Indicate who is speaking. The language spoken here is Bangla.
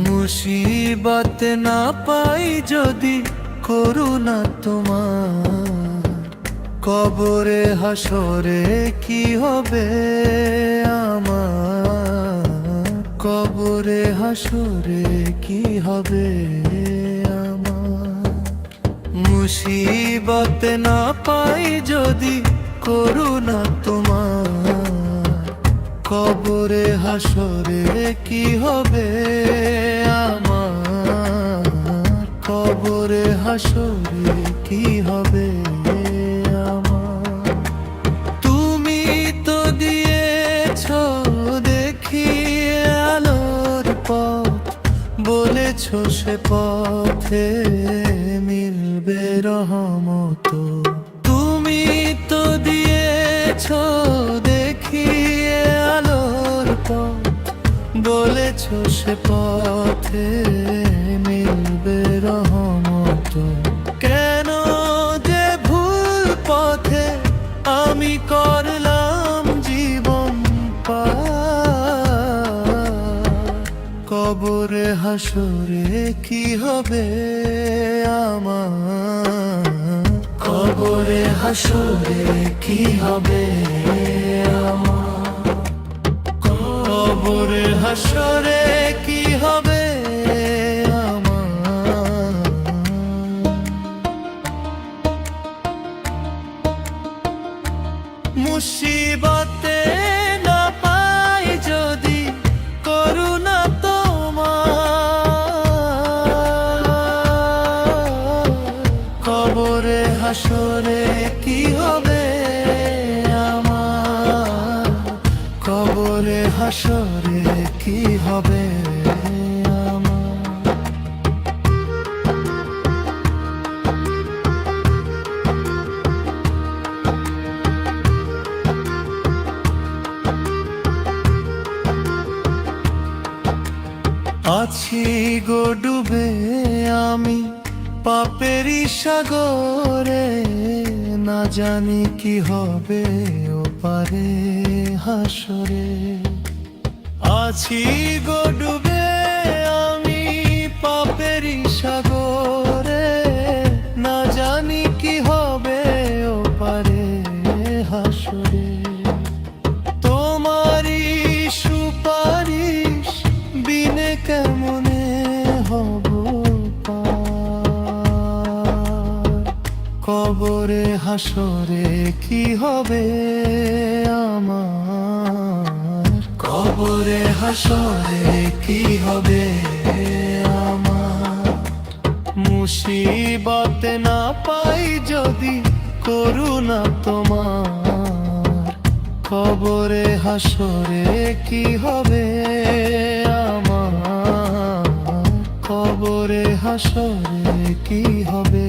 Speaker 1: মুসিবত না পাই যদি করুণা তোমার, কবরে হাসরে কি হবে আমার, কবরে হাসরে কি হবে আমার। মুসিবত না পাই যদি করুণা তোমার, কবরে হাসরে কি হবে আমার, কবরে হাসরে কি হবে আমার। তুমি তো দিয়েছো দেখিয়ে আলোর পথ, বলেছো সে পথে মিলবে রহমত। তুমি তো দিয়েছো দেখিয়ে আলোর পথ, বলেছো সে পথে মিলবে রহমত। কেন যে ভুল পথে আমি করলাম জীবন পার, কবরে হাসরে কি হবে আমার, কবরে হাসরে কি হবে আমার, কবরে হাসরে কি হবে আমার। মুসিবতে না পাই যদি করুণা তোমার, কবরে হাসরে কি হবে আমার, কবরে হাসরে কি হবে আমার। আছি গো ডুবে আমি পাপেরই সাগরে, না জানি কি হবে ওপারে হাসরে। আছি গো ডুবে আমি পাপেরই সাগরে, না জানি কি হবে ওপারে হাসরে। তোমারই সুপারিশ বিনে কেমনে হব পার, কবরে হাসরে কি হবে আমার, কবরে হাসরে কি হবে আমার। মুসিবত না পাই যদি করুণা তোমার, কবরে হাসরে কি হবে আমার, কবরে হাসরে কি হবে।